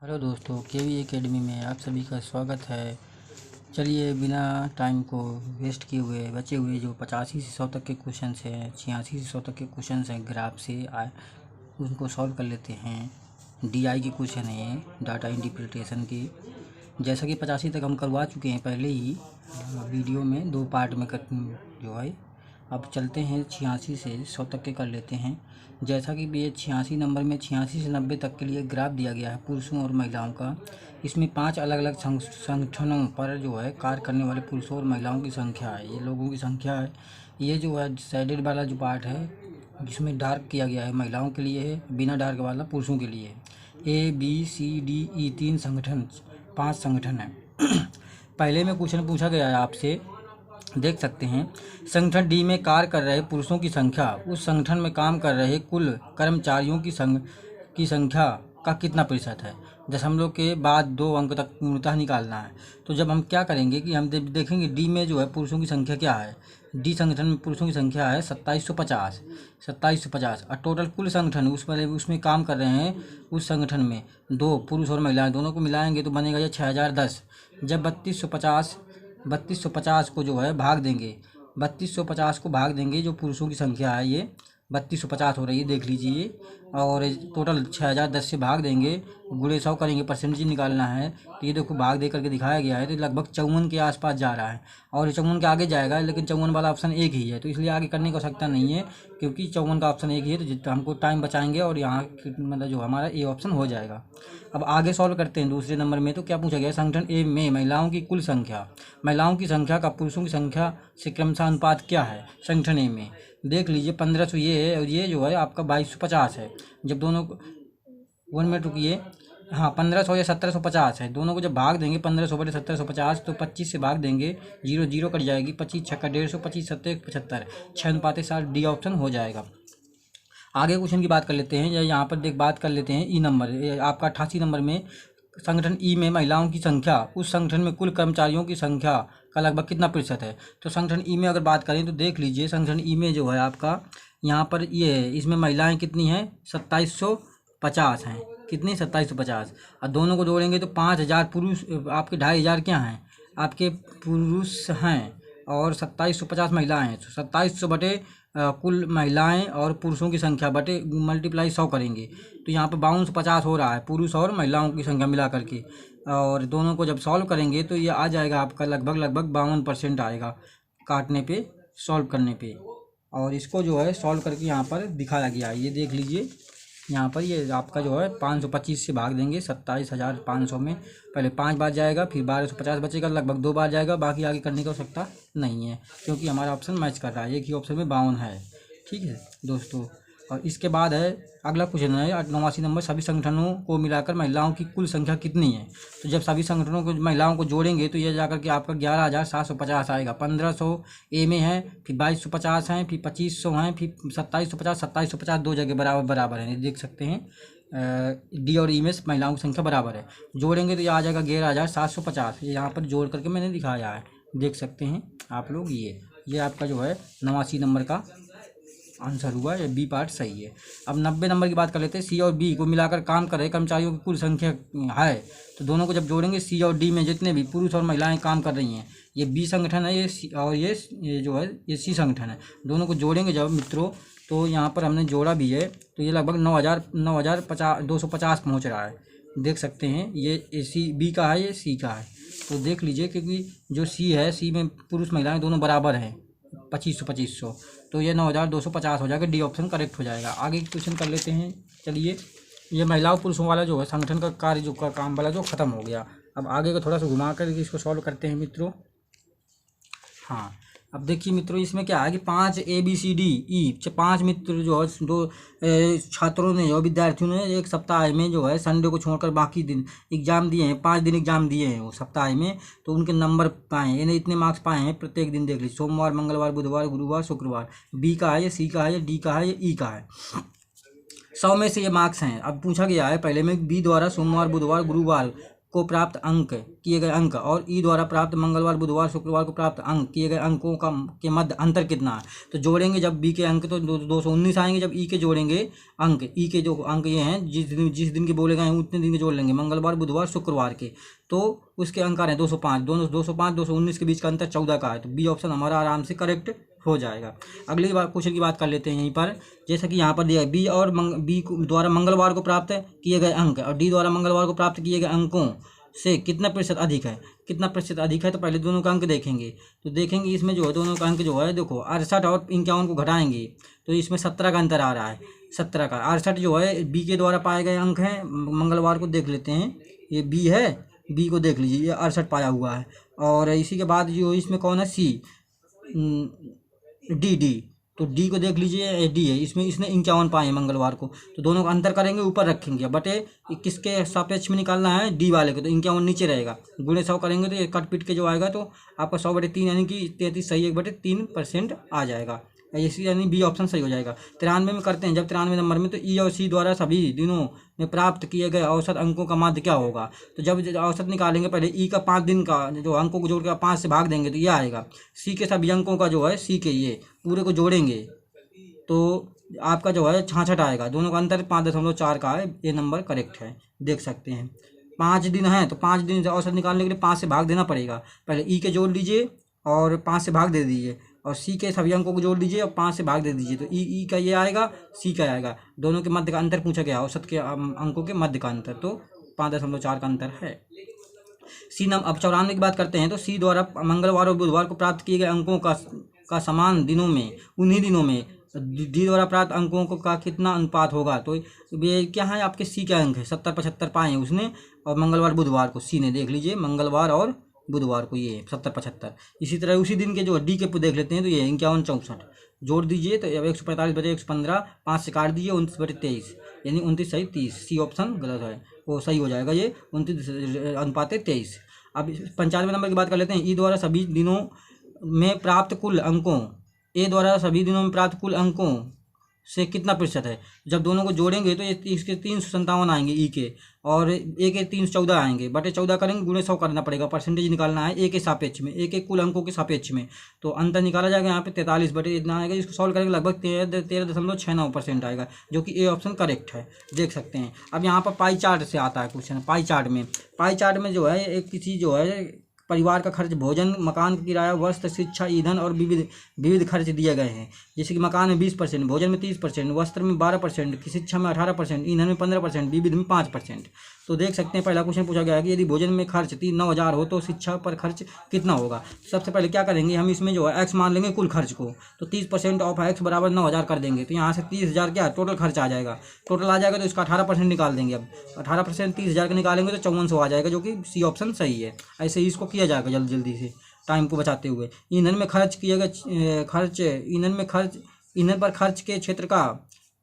Hello दोस्तों, केवी academy में आप सभी का स्वागत है। चलिए बिना टाइम को वेस्ट किए हुए बचे हुए जो 85 से 100 तक के क्वेश्चन हैं, 86 से 100 तक के क्वेश्चन हैं ग्राफ से उनको सॉल्व कर लेते हैं। डीआई के क्वेश्चन है ये, डाटा इंटरप्रिटेशन की। जैसा कि 85 तक हम करवा चुके हैं पहले ही वीडियो में 2 पार्ट में जो है। अब चलते हैं 86 से 100 तक के कर लेते हैं। जैसा कि ये 86 नंबर में 86 से 90 तक के लिए ग्राफ दिया गया है पुरुषों और महिलाओं का। इसमें 5 अलग अलग संगठनों पर जो है कार्य करने वाले पुरुषों और महिलाओं की संख्या है, ये लोगों की संख्या है। ये जो है शेडेड वाला जो पार्ट है जिसमें डार्क किया गया है महिलाओं के लिए है, बिना डार्क वाला पुरुषों के लिए है। ABCDE 3 संगठन, 5 संगठन है। पहले में क्वेश्चन पूछा गया है आपसे, देख सकते हैं। संगठन डी में कार्य कर रहे पुरुषों की संख्या उस संगठन में काम कर रहे कुल कर्मचारियों की संख्या का कितना प्रतिशत है। दशमलव के बाद 2 अंक तक पूर्णतः निकालना है। तो जब हम क्या करेंगे कि हम देखेंगे डी में जो है पुरुषों की संख्या क्या है। डी संगठन में पुरुषों की संख्या है 2750 और टोटल कुल संगठन उसमें काम कर रहे हैं उस संगठन में 2 पुरुष और महिलाएं, दोनों को मिलाएंगे तो बनेगा ये 6010। जब 3250 को जो है भाग देंगे, 3250 को भाग देंगे, जो पुरुषों की संख्या है ये 3250 हो रही है, देख लीजिए। और टोटल 6010 से भाग देंगे, गुणे 100 करेंगे, परसेंटेज निकालना है। तो ये देखो भाग दे करके दिखाया गया है, तो लगभग 54 के आसपास जा रहा है और 54 के आगे जाएगा, लेकिन 54 वाला ऑप्शन एक ही है, तो इसलिए आगे करने की आवश्यकता नहीं है क्योंकि 54 का ऑप्शन एक ही है। तो जितना हमको टाइम बचाएंगे और यहाँ मतलब जो हमारा ए ऑप्शन हो जाएगा। अब आगे सॉल्व करते हैं दूसरे नंबर में। तो क्या पूछा गया, संगठन ए में महिलाओं की कुल संख्या, महिलाओं की संख्या का पुरुषों की संख्या से क्रमशः अनुपात क्या है। संगठन ए में देख लीजिए 1500 ये है और ये जो है आपका 2250 है। जब दोनों को 1 मिनट रुकिए, हाँ 1500 या 1750 है, दोनों को जब भाग देंगे 1500 बटे 1750 तो 25 से भाग देंगे, 0 0 कट जाएगी, 25 छक्का 150, 25 7 75, 6:7 डी ऑप्शन हो जाएगा। आगे क्वेश्चन की बात कर लेते हैं, या यहाँ पर बात कर लेते हैं ई नंबर, आपका 88 नंबर में संगठन ई में महिलाओं की संख्या उस संगठन में कुल कर्मचारियों की संख्या का लगभग कितना प्रतिशत है। तो संगठन ई में अगर बात करें तो देख लीजिए, संगठन ई में जो है आपका यहाँ पर ये है, इसमें महिलाएं कितनी हैं 2750 हैं, कितनी 2750, और दोनों को जोड़ेंगे तो 5000 पुरुष, आपके 2500 क्या हैं आपके पुरुष हैं और 2750 महिलाएं हैं। तो 2700 बटे कुल महिलाएं और पुरुषों की संख्या बटे मल्टीप्लाई 100 करेंगे तो यहाँ पर 5250 हो रहा है पुरुष और महिलाओं की संख्या मिला करके। और दोनों को जब सॉल्व करेंगे तो ये आ जाएगा आपका लगभग 52% आएगा काटने पे, सॉल्व करने पे। और इसको जो है सॉल्व करके यहाँ पर दिखाया गया है, ये देख लीजिए। यहाँ पर ये आपका जो है 525 से भाग देंगे 27500 में, पहले 5 बार जाएगा, फिर 1250 बचेगा, लगभग 2 बार जाएगा, बाकी आगे करने की आवश्यकता नहीं है क्योंकि हमारा ऑप्शन मैच कर रहा है, एक ही ऑप्शन में 52 है। ठीक है दोस्तों। और इसके बाद है अगला क्वेश्चन है 89 नंबर, सभी संगठनों को मिलाकर महिलाओं की कुल संख्या कितनी है। तो जब सभी संगठनों को महिलाओं को जोड़ेंगे तो ये जाकर के आपका 11750 आएगा। 1500 ए में है, फिर 2250 हैं, फिर 2500 हैं, फिर 2750 दो जगह बराबर है, देख सकते हैं। डी और ई में महिलाओं की संख्या बराबर है, जोड़ेंगे तो ये आ जाएगा 11750। ये यहाँ पर जोड़ करके मैंने दिखाया है, देख सकते हैं आप लोग। ये आपका जो है 89 नंबर का आंसर हुआ, या बी पार्ट सही है। अब 90 नंबर की बात कर लेते हैं, सी और बी को मिलाकर काम कर रहे कर्मचारियों की कुल संख्या है। तो दोनों को जब जोड़ेंगे, सी और डी में जितने भी पुरुष और महिलाएं काम कर रही हैं, ये बी संगठन है, ये और ये जो है ये सी संगठन है। दोनों को जोड़ेंगे जब मित्रों, तो यहाँ पर हमने जोड़ा भी है, तो ये लगभग 9250 पहुँच रहा है, देख सकते हैं। ये सी बी का है, ये सी का है, तो देख लीजिए। क्योंकि जो सी है, सी में पुरुष महिलाएं दोनों बराबर हैं, 2500, तो ये 9250 हो जाएगा, डी ऑप्शन करेक्ट हो जाएगा। आगे क्वेश्चन कर लेते हैं। चलिए, ये महिलाओं पुरुषों वाला जो है संगठन का कार्य जो का काम वाला जो ख़त्म हो गया। अब आगे को थोड़ा सा घुमा कर इसको सॉल्व करते हैं मित्रों। हाँ, अब देखिए मित्रों, इसमें क्या है कि 5 ABCDE 5 मित्र जो है, 2 छात्रों ने और विद्यार्थियों ने एक सप्ताह में जो है संडे को छोड़कर बाकी दिन एग्जाम दिए हैं, 5 दिन एग्जाम दिए हैं वो सप्ताह में। तो उनके नंबर पाए, यानी इतने मार्क्स पाए हैं प्रत्येक दिन, देख लीजिए। सोमवार, मंगलवार, बुधवार, गुरुवार, शुक्रवार। बी का है, ये सी का है, ये डी का है, ये ई का है। 100 में से ये मार्क्स हैं। अब पूछा गया है पहले में, बी द्वारा सोमवार, बुधवार, गुरुवार को प्राप्त अंक किए गए अंक और ई द्वारा प्राप्त मंगलवार बुधवार शुक्रवार को प्राप्त अंक किए गए अंकों का के मध्य अंतर कितना है। तो जोड़ेंगे जब बी के अंक तो 219 आएंगे, जब ई के जोड़ेंगे अंक, ई के जो अंक ये हैं जिस दिन के बोले गए हैं उतने दिन के जोड़ लेंगे, मंगलवार बुधवार शुक्रवार के, तो उसके अंक आ रहे हैं 205, दोनों 205 219 के बीच का अंतर 14 का है। तो बी ऑप्शन हमारा आराम से करेक्ट हो जाएगा। अगली बात क्वेश्चन की बात कर लेते हैं यहीं पर, जैसा कि यहाँ पर दिया है बी और बी द्वारा मंगलवार को प्राप्त किए गए अंक और डी द्वारा मंगलवार को प्राप्त किए गए अंकों से कितना प्रतिशत अधिक है, कितना प्रतिशत अधिक है। तो पहले दोनों का अंक देखेंगे, तो देखेंगे इसमें जो है दोनों का अंक जो है देखो 68 और 51 को घटाएंगे तो इसमें 17 का अंतर आ रहा है, 17 का। 68 जो है बी के द्वारा पाए गए अंक हैं, मंगलवार को देख लेते हैं, ये बी है, बी को देख लीजिए, ये 68 पाया हुआ है। और इसी के बाद जो इसमें कौन है, सी डी, तो डी को देख लीजिए, डी है, इसमें इसने 51 पाए हैं मंगलवार को। तो दोनों का अंतर करेंगे, ऊपर रखेंगे, बटे किसके सापेक्ष में निकालना है, डी वाले को, तो 51 नीचे रहेगा। गुणे 100 करेंगे तो ये कट पिट के जो आएगा तो आपका 100/3 यानी कि 33 सही 1/3% आ जाएगा, इसी यानी बी ऑप्शन सही हो जाएगा। 93 में करते हैं जब 93 नंबर में, तो ई और सी द्वारा सभी दिनों में प्राप्त किए गए औसत अंकों का माध्य क्या होगा। तो जब औसत निकालेंगे पहले ई का 5 दिन का जो अंकों को जोड़ कर 5 से भाग देंगे तो ये आएगा। सी के सभी अंकों का जो है, सी के ये पूरे को जोड़ेंगे तो आपका जो है 66 आएगा, दोनों का अंतर 5.4 का है, ये नंबर करेक्ट है, देख सकते हैं। 5 दिन है तो 5 दिन औसत निकालने के लिए 5 से भाग देना पड़ेगा, पहले ई के जोड़ लीजिए और 5 से भाग दे दीजिए, और सी के सभी अंकों को जोड़ लीजिए और 5 से भाग दे दीजिए, तो ई का ये आएगा, सी का आएगा, दोनों के मध्य का अंतर पूछा गया, औसत के अंकों के मध्य का अंतर, तो 5.4 का अंतर है। C number. अब 94 की बात करते हैं, तो सी द्वारा मंगलवार और बुधवार को प्राप्त किए गए अंकों का समान दिनों में, उन्हीं दिनों में डी द्वारा प्राप्त अंकों का कितना अनुपात होगा। तो ये क्या है, आपके सी के अंक है 70-75 पाए हैं उसने, और मंगलवार बुधवार को सी ने, देख लीजिए मंगलवार और बुधवार को ये 70-75। इसी तरह उसी दिन के जो डी के देख लेते हैं, तो ये 51-64 जोड़ दीजिए तो 145/115, 5 से काट दीजिए 29/23 यानी 29 सही 30, सी ऑप्शन गलत है, वो सही हो जाएगा, ये 29:23। अब 95 नंबर की बात कर लेते हैं, ई द्वारा सभी दिनों में प्राप्त कुल अंकों, ए द्वारा सभी दिनों में प्राप्त कुल अंकों से कितना प्रतिशत है। जब दोनों को जोड़ेंगे तो ये इसके 357 आएंगे ई के, और ए के 314 आएंगे, बटे 14 करेंगे, गुणे 100 करना पड़ेगा, परसेंटेज निकालना है ए के सापेक्ष में, ए के कुल अंकों के सापेक्ष में, तो अंतर निकाला जाएगा यहाँ पे 43 बटे इतना आएगा, इसको सॉल्व करेंगे लगभग 13.69% आएगा, जो कि ए ऑप्शन करेक्ट है, देख सकते हैं। अब यहाँ पर पाई चार्ट से आता है क्वेश्चन, पाई चार्ट में जो है एक किसी जो है परिवार का खर्च भोजन, मकान का किराया, वस्त्र, शिक्षा, ईंधन और विविध खर्च दिए गए हैं। जैसे कि मकान में 20%, भोजन में 30%, वस्त्र में 12%, शिक्षा में 18%, ईंधन में 15%, विविध में 5%। तो देख सकते हैं पहला क्वेश्चन पूछा गया है कि यदि भोजन में खर्च 9,000 हो तो शिक्षा पर खर्च कितना होगा। सबसे पहले क्या करेंगे, हम इसमें जो है एक्स मान लेंगे कुल खर्च को, तो 30% ऑफ एक्स बराबर 9,000 कर देंगे, तो यहाँ से 30,000 क्या टोटल खर्च आ जाएगा, टोटल आ जाएगा तो इसका 18% निकाल देंगे। अब 18% 30,000 का निकालेंगे तो 5400 आ जाएगा, जो कि सी ऑप्शन सही है। ऐसे ही इसको किया जाएगा जल्दी से टाइम को बचाते हुए। ईंधन में खर्च किए गए ईंधन पर खर्च के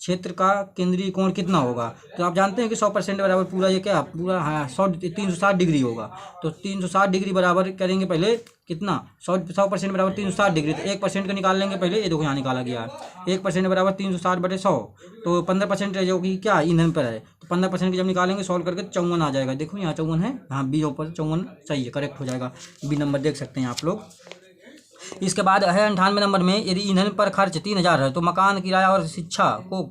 क्षेत्र का केंद्रीय कोण कितना होगा। तो आप जानते हैं कि 100% बराबर पूरा ये क्या पूरा 360 डिग्री होगा, तो 360 डिग्री बराबर करेंगे पहले कितना 100% बराबर 360 डिग्री, तो 1% का निकाल लेंगे पहले, ये देखो यहाँ निकाला गया है 1% बराबर 360/100, तो 15% जो कि क्या ईंधन पर है, तो 15% की जब निकालेंगे सॉल्व करके 54 आ जाएगा। देखो यहाँ 54 है, हाँ बी ऊपर 54 सही है, करेक्ट हो जाएगा, बी नंबर देख सकते हैं आप लोग। इसके बाद है 98 नंबर में, यदि ईंधन पर खर्च 3,000 है तो मकान किराया और शिक्षा को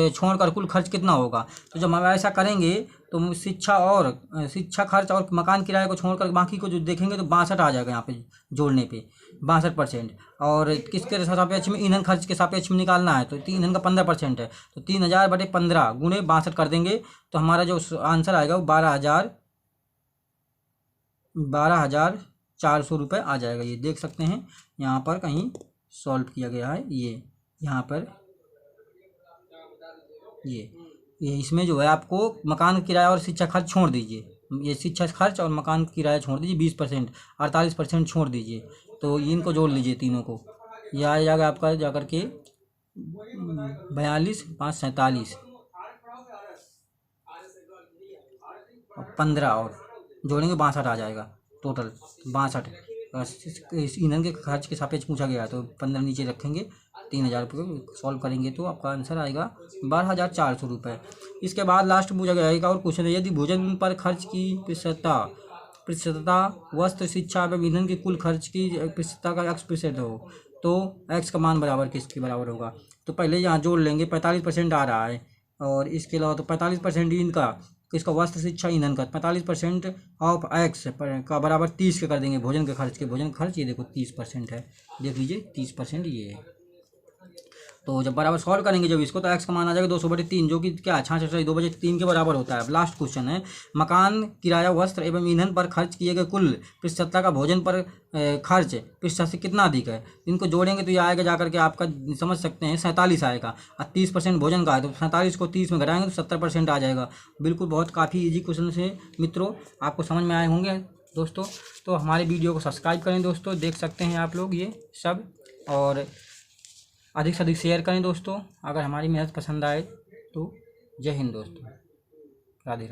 छोड़कर कुल खर्च कितना होगा। तो जब हम ऐसा करेंगे तो शिक्षा खर्च और मकान किराए को छोड़कर बाकी को जो देखेंगे तो 62 आ जाएगा यहाँ पे जोड़ने पे 62%, और किसके सापेक्ष में, ईंधन खर्च के सापेक्ष में निकालना है, तो ईंधन का 15% है, तो 3,000/15 गुणे 62 कर देंगे तो हमारा जो आंसर आएगा वो 12,400 रुपये आ जाएगा। ये देख सकते हैं यहाँ पर कहीं सॉल्व किया गया है, ये यहाँ पर ये इसमें जो है आपको मकान किराया और शिक्षा खर्च छोड़ दीजिए, ये शिक्षा खर्च और मकान किराया छोड़ दीजिए 20%, 48% छोड़ दीजिए, तो इनको जोड़ लीजिए तीनों को, यह आ जाएगा आपका जाकर के 42, 5, 47 और 15 और जोड़ेंगे 62 आ जाएगा, टोटल 62 इस ईंधन के खर्च के सापेक्ष पूछा गया, तो 15 नीचे रखेंगे, 3000 रुपये सॉल्व करेंगे तो आपका आंसर आएगा 12,400 रुपये। इसके बाद लास्ट पूछा गया है एक और क्वेश्चन है, यदि भोजन पर खर्च की प्रतिशतता वस्त्र, शिक्षा एवं ईंधन के कुल खर्च की प्रतिशतता का x% हो तो x का मान बराबर किसके बराबर होगा। तो पहले यहाँ जोड़ लेंगे, 45% आ रहा है, और इसके अलावा तो 45% इनका, इसका वस्त्र, शिक्षा, ईंधन का 45% ऑफ x का बराबर 30 के कर देंगे भोजन के खर्च के। भोजन खर्च ये देखो 30% है, देख लीजिए 30% ये है। तो जब बराबर सॉल्व करेंगे जब इसको, तो x का मान आ जाएगा 200/3, जो कि क्या 2/3 के बराबर होता है। अब लास्ट क्वेश्चन है, मकान किराया, वस्त्र एवं ईंधन पर खर्च किए गए कुल प्रतिशतता का भोजन पर खर्च प्रतिशत से कितना अधिक है। इनको जोड़ेंगे तो ये आएगा जाकर के आपका, समझ सकते हैं 47 आएगा, और 30% भोजन का है तो 47 को 30 में घटाएंगे तो 70% आ जाएगा। बिल्कुल बहुत काफ़ी ईजी क्वेश्चन से मित्रों, आपको समझ में आए होंगे दोस्तों। तो हमारे वीडियो को सब्सक्राइब करें दोस्तों, देख सकते हैं आप लोग ये सब, और अधिक से अधिक शेयर करें दोस्तों। अगर हमारी मेहनत पसंद आए तो जय हिंद दोस्तों, राधे राधे।